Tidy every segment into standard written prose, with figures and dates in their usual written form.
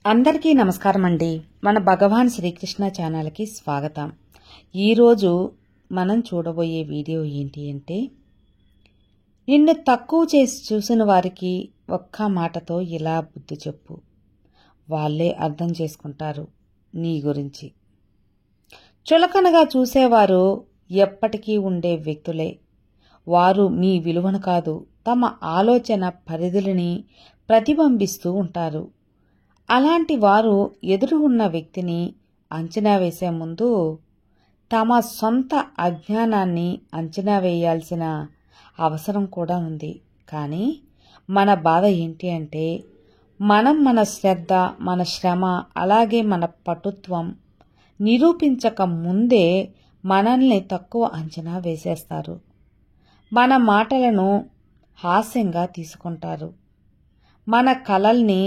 అందరికీ నమస్కారం అండి. మన భగవాన్ శ్రీకృష్ణ ఛానల్కి స్వాగతం. ఈరోజు మనం చూడబోయే వీడియో ఏంటి అంటే, నిన్ను తక్కువ చేసి చూసిన వారికి ఒక్క మాటతో ఇలా బుద్ధి చెప్పు, వాళ్ళే అర్థం చేసుకుంటారు నీ గురించి. చులకనగా చూసేవారు ఎప్పటికీ ఉండే వ్యక్తులే. వారు మీ విలువను కాదు, తమ ఆలోచన పరిధులని ప్రతిబింబిస్తూ ఉంటారు. అలాంటి వారు ఎదురు ఉన్న వ్యక్తిని అంచనా వేసే ముందు తమ సొంత అజ్ఞానాన్ని అంచనా వేయాల్సిన అవసరం కూడా ఉంది. కానీ మన బాధ ఏంటి అంటే, మనం మన శ్రద్ధ, మన శ్రమ, అలాగే మన పటుత్వం నిరూపించక ముందే మనల్ని తక్కువ అంచనా వేసేస్తారు. మన మాటలను హాస్యంగా తీసుకుంటారు. మన కలల్ని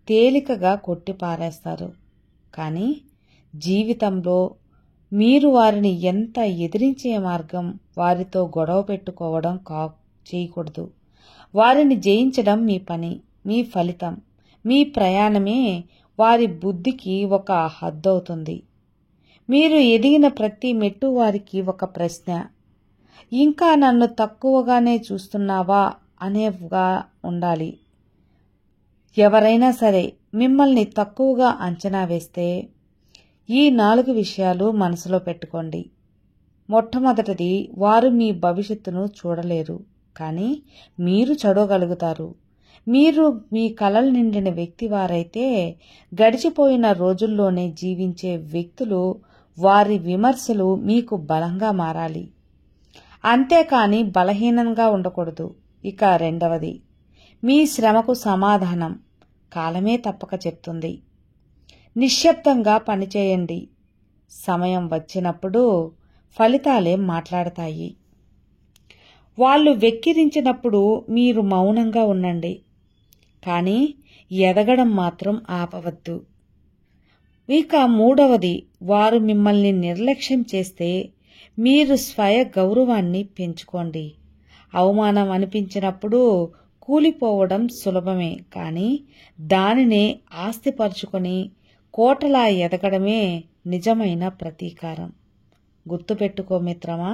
తేలికగా కొట్టిపారేస్తారు. కానీ జీవితంలో మీరు వారిని ఎంత ఎదిరించే మార్గం వారితో గొడవ పెట్టుకోవడం చేయకూడదు. వారిని జయించడం మీ పని, మీ ఫలితం, మీ ప్రయాణమే వారి బుద్ధికి ఒక హద్దవుతుంది. మీరు ఎదిగిన ప్రతి మెట్టు వారికి ఒక ప్రశ్న. ఇంకా నన్ను తక్కువగానే చూస్తున్నావా అనేవిగా ఉండాలి. ఎవరైనా సరే మిమ్మల్ని తక్కువగా అంచనా వేస్తే ఈ 4 విషయాలు మనసులో పెట్టుకోండి. మొట్టమొదటిది, వారు మీ భవిష్యత్తును చూడలేరు, కానీ మీరు చూడగలుగుతారు. మీరు మీ కలలు నిండిన వ్యక్తి వారైతే గడిచిపోయిన రోజుల్లోనే జీవించే వ్యక్తులు వారి విమర్శలు మీకు బలంగా మారాలి, అంతేకాని బలహీనంగా ఉండకూడదు. ఇక రెండవది, మీ శ్రమకు సమాధానం కాలమే తప్పక చెప్తుంది. నిశ్శబ్దంగా పనిచేయండి. సమయం వచ్చినప్పుడు ఫలితాలే మాట్లాడతాయి. వాళ్ళు వెక్కిరించినప్పుడు మీరు మౌనంగా ఉండండి, కానీ ఎదగడం మాత్రం ఆపవద్దు. ఇక మూడవది, వారు మిమ్మల్ని నిర్లక్ష్యం చేస్తే మీరు స్వయ గౌరవాన్ని పెంచుకోండి. అవమానం అనిపించినప్పుడు కూలిపోవడం సులభమే, కానీ దానినే ఆస్తిపరుచుకొని కోటలా ఎదగడమే నిజమైన ప్రతీకారం. గుర్తుపెట్టుకో మిత్రమా.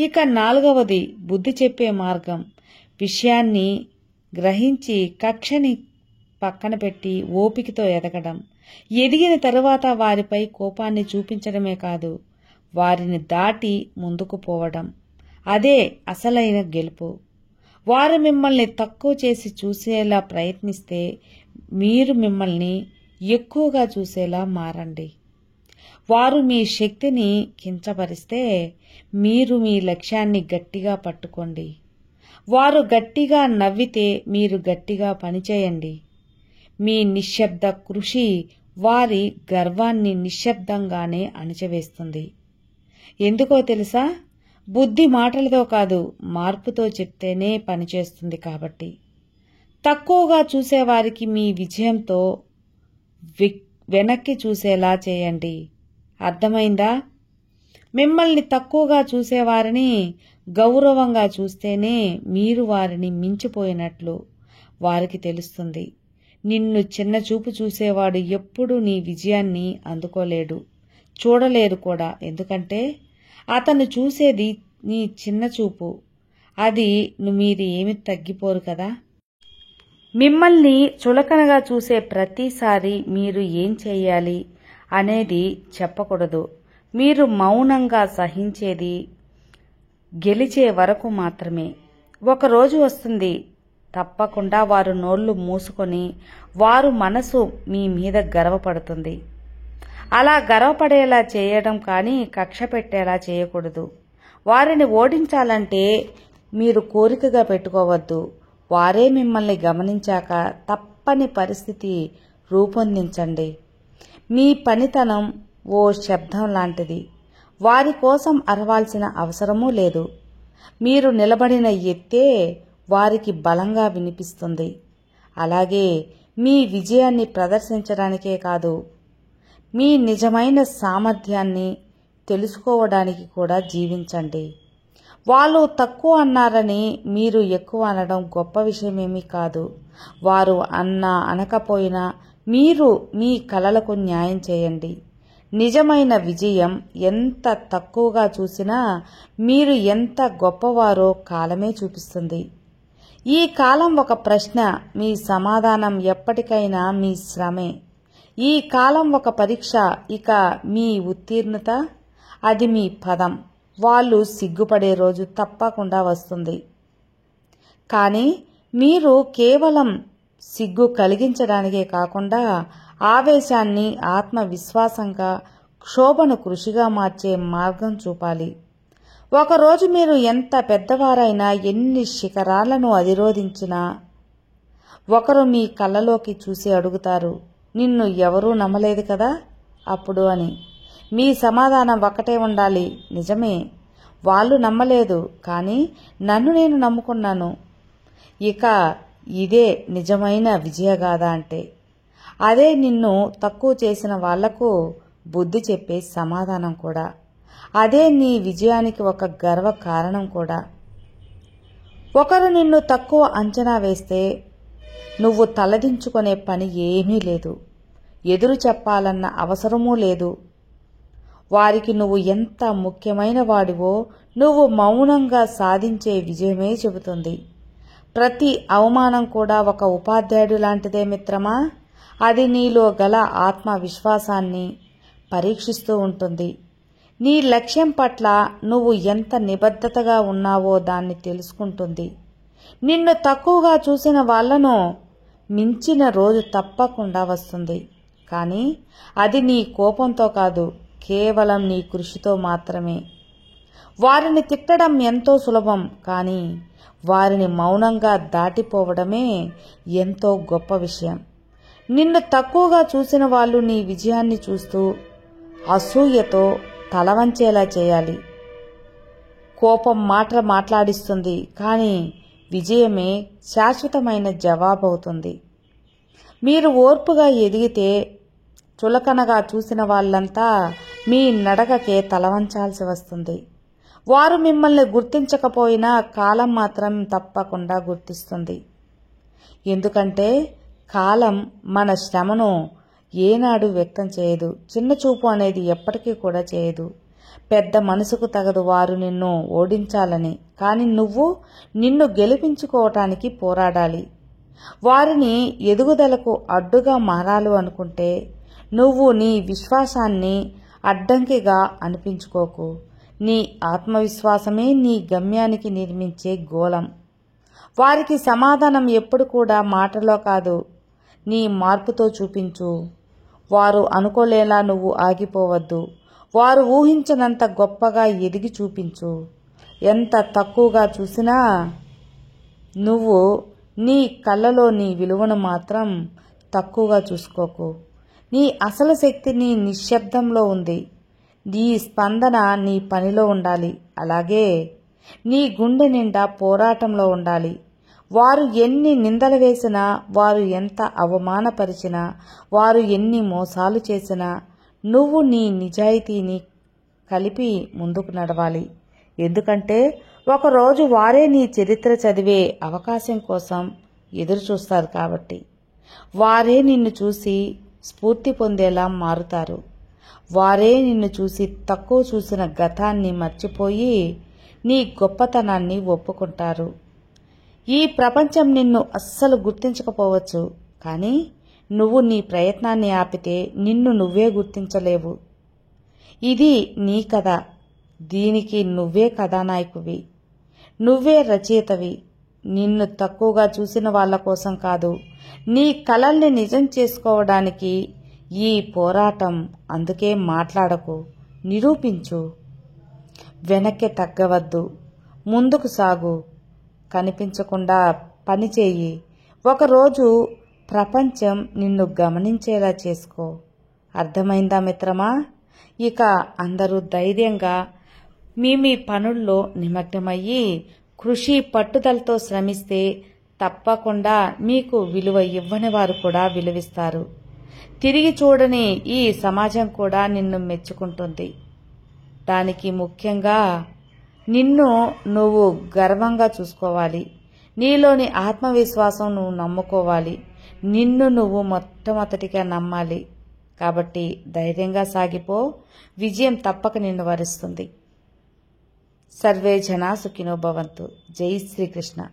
ఇక నాలుగవది, బుద్ధి చెప్పే మార్గం. విషయాన్ని గ్రహించి కక్షని పక్కన పెట్టి ఓపికతో ఎదగడం. ఎదిగిన తరువాత వారిపై కోపాన్ని చూపించడమే కాదు, వారిని దాటి ముందుకు పోవడం. అదే అసలైన గెలుపు. వారు మిమ్మల్ని తక్కువ చేసి చూసేలా ప్రయత్నిస్తే మీరు మిమ్మల్ని ఎక్కువగా చూసేలా మారండి. వారు మీ శక్తిని కించపరిస్తే మీరు మీ లక్ష్యాన్ని గట్టిగా పట్టుకోండి. వారు గట్టిగా నవ్వితే మీరు గట్టిగా పనిచేయండి. మీ నిశ్శబ్ద కృషి వారి గర్వాన్ని నిశ్శబ్దంగానే అణిచివేస్తుంది. ఎందుకో తెలుసా? బుద్ధి మాటలతో కాదు, మార్పుతో చెప్తేనే పనిచేస్తుంది. కాబట్టి తక్కువగా చూసేవారికి మీ విజయంతో వెనక్కి చూసేలా చేయండి. అర్థమైందా? మిమ్మల్ని తక్కువగా చూసేవారిని గౌరవంగా చూస్తేనే మీరు వారిని మించిపోయినట్లు వారికి తెలుస్తుంది. నిన్ను చిన్న చూపు చూసేవాడు ఎప్పుడూ నీ విజయాన్ని అందుకోలేడు, చూడలేరు కూడా. ఎందుకంటే అతను చూసేది నీ చిన్న చూపు. అది మీరు ఏమి తగ్గిపోరు కదా. మిమ్మల్ని చులకనగా చూసే ప్రతిసారి మీరు ఏం చేయాలి అనేది చెప్పకూడదు. మీరు మౌనంగా సహించేది గెలిచే వరకు మాత్రమే. ఒకరోజు వస్తుంది తప్పకుండా వారు నోళ్లు మూసుకొని వారు మనసు మీ మీద గర్వపడుతుంది. అలా గర్వపడేలా చేయడం కానీ కక్ష పెట్టేలా చేయకూడదు. వారిని ఓడించాలంటే మీరు కోరికగా పెట్టుకోవద్దు. వారే మిమ్మల్ని గమనించాక తప్పని పరిస్థితి రూపొందించండి. మీ పనితనం ఓ శబ్దం లాంటిది. వారి కోసం అరవాల్సిన అవసరమూ లేదు. మీరు నిలబడిన ఎత్తే వారికి బలంగా వినిపిస్తుంది. అలాగే మీ విజయాన్ని ప్రదర్శించడానికే కాదు, మీ నిజమైన సామర్థ్యాన్ని తెలుసుకోవడానికి కూడా జీవించండి. వాళ్ళు తక్కువ అన్నారని మీరు ఎక్కువ అనడం గొప్ప విషయమేమీ కాదు. వారు అన్నా అనకపోయినా మీరు మీ కలలకు న్యాయం చేయండి. నిజమైన విజయం ఎంత తక్కువగా చూసినా మీరు ఎంత గొప్పవారో కాలమే చూపిస్తుంది. ఈ కాలం ఒక ప్రశ్న, మీ సమాధానం ఎప్పటికైనా మీ శ్రమే. ఈ కాలం ఒక పరీక్ష, ఇక మీ ఉత్తీర్ణత అది మీ పదం. వాళ్ళు సిగ్గుపడే రోజు తప్పకుండా వస్తుంది. కానీ మీరు కేవలం సిగ్గు కలిగించడానికే కాకుండా ఆవేశాన్ని ఆత్మవిశ్వాసంగా, క్షోభను కృషిగా మార్చే మార్గం చూపాలి. ఒకరోజు మీరు ఎంత పెద్దవారైనా, ఎన్ని శిఖరాలను అధిరోధించినా ఒకరు మీ కళ్ళలోకి చూసి అడుగుతారు, నిన్ను ఎవరూ నమ్మలేదు కదా అప్పుడు అని. మీ సమాధానం ఒక్కటే ఉండాలి, నిజమే, వాళ్ళు నమ్మలేదు, కానీ నన్ను నేను నమ్ముకున్నాను. ఇక ఇదే నిజమైన విజయగాథ అంటే. అదే నిన్ను తక్కువ చేసిన వాళ్లకు బుద్ధి చెప్పే సమాధానం కూడా. అదే నీ విజయానికి ఒక గర్వ కారణం కూడా. ఒకరు నిన్ను తక్కువ అంచనా వేస్తే నువ్వు తలదించుకునే పని ఏమీ లేదు. ఎదురు చెప్పాలన్న అవసరమూ లేదు. వారికి నువ్వు ఎంత ముఖ్యమైన వాడివో నువ్వు మౌనంగా సాధించే విజయమే చెబుతుంది. ప్రతి అవమానం కూడా ఒక ఉపాధ్యాయుడు లాంటిదే మిత్రమా. అది నీలో గల ఆత్మవిశ్వాసాన్ని పరీక్షిస్తూ ఉంటుంది. నీ లక్ష్యం పట్ల నువ్వు ఎంత నిబద్ధతగా ఉన్నావో దాన్ని తెలుసుకుంటుంది. నిన్ను తక్కువగా చూసిన వాళ్లను మించిన రోజు తప్పకుండా వస్తుంది. కానీ అది నీ కోపంతో కాదు, కేవలం నీ కృషితో మాత్రమే. వారిని తిట్టడం ఎంతో సులభం, కానీ వారిని మౌనంగా దాటిపోవడమే ఎంతో గొప్ప విషయం. నిన్ను తక్కువగా చూసిన వాళ్ళు నీ విజయాన్ని చూస్తూ అసూయతో తలవంచేలా చేయాలి. కోపం మాట్లాడిస్తుంది, కానీ విజయమే శాశ్వతమైన జవాబవుతుంది. మీరు ఓర్పుగా ఎదిగితే చులకనగా చూసిన వాళ్ళంతా మీ నడకకే తలవంచాల్సి వస్తుంది. వారు మిమ్మల్ని గుర్తించకపోయినా కాలం మాత్రం తప్పకుండా గుర్తిస్తుంది. ఎందుకంటే కాలం మన శ్రమను ఏనాడు వ్యక్తం చేయదు. చిన్న చూపు అనేది ఎప్పటికీ కూడా చేయదు. పెద్ద మనసుకు తగదు వారు నిన్ను ఓడించాలని, కానీ నువ్వు నిన్ను గెలిపించుకోవటానికి పోరాడాలి. వారిని ఎదుగుదలకు అడ్డుగా మారాలి అనుకుంటే నువ్వు నీ విశ్వాసాన్ని అడ్డంకిగా అనిపించుకోకు. నీ ఆత్మవిశ్వాసమే నీ గమ్యానికి నిర్మించే గోళం. వారికి సమాధానం ఎప్పుడు కూడా మాటలో కాదు, నీ మార్పుతో చూపించు. వారు అనుకోలేలా నువ్వు ఆగిపోవద్దు. వారు ఊహించనంత గొప్పగా ఎదిగి చూపించు. ఎంత తక్కువగా చూసినా నువ్వు నీ కళ్ళలో నీ విలువను మాత్రం తక్కువగా చూసుకోకు. నీ అసలు శక్తి నీ నిశ్శబ్దంలో ఉంది. నీ స్పందన నీ పనిలో ఉండాలి. అలాగే నీ గుండె నిండా పోరాటంలో ఉండాలి. వారు ఎన్ని నిందలు వేసినా, వారు ఎంత అవమానపరిచినా, వారు ఎన్ని మోసాలు చేసినా నువ్వు నీ నిజాయితీని కలిపి ముందుకు నడవాలి. ఎందుకంటే ఒకరోజు వారే నీ చరిత్ర చదివే అవకాశం కోసం ఎదురు చూస్తారు కాబట్టి. వారే నిన్ను చూసి స్ఫూర్తి పొందేలా మారుతారు. వారే నిన్ను చూసి తక్కువ చూసిన గతాన్ని మర్చిపోయి నీ గొప్పతనాన్ని ఒప్పుకుంటారు. ఈ ప్రపంచం నిన్ను అస్సలు గుర్తించకపోవచ్చు, కానీ నువ్వు నీ ప్రయత్నాన్ని ఆపితే నిన్ను నువ్వే గుర్తించలేవు. ఇది నీ కథ. దీనికి నువ్వే కథానాయకువి, నువ్వే రచయితవి. నిన్ను తక్కువగా చూసిన వాళ్ల కోసం కాదు, నీ కలల్ని నిజం చేసుకోవడానికి ఈ పోరాటం. అందుకే మాట్లాడకు, నిరూపించు. వెనక్కి తగ్గవద్దు, ముందుకు సాగు. కనిపించకుండా పనిచేయి. ఒకరోజు ప్రపంచం నిన్ను గమనించేలా చేసుకో. అర్థమైందా మిత్రమా? ఇక అందరూ ధైర్యంగా మీ పనుల్లో నిమగ్నమయ్యి కృషి పట్టుదలతో శ్రమిస్తే తప్పకుండా మీకు విలువ ఇవ్వని వారు కూడా విలువిస్తారు. తిరిగి చూడని ఈ సమాజం కూడా నిన్ను మెచ్చుకుంటుంది. దానికి ముఖ్యంగా నిన్ను నువ్వు గర్వంగా చూసుకోవాలి. నీలోని ఆత్మవిశ్వాసం నువ్వు నమ్ముకోవాలి. నిన్ను నువ్వు మొట్టమొదటిగా నమ్మాలి. కాబట్టి ధైర్యంగా సాగిపో. విజయం తప్పక నిన్ను వరిస్తుంది. సర్వే జనా సుఖినో భవంతు. జై శ్రీకృష్ణ.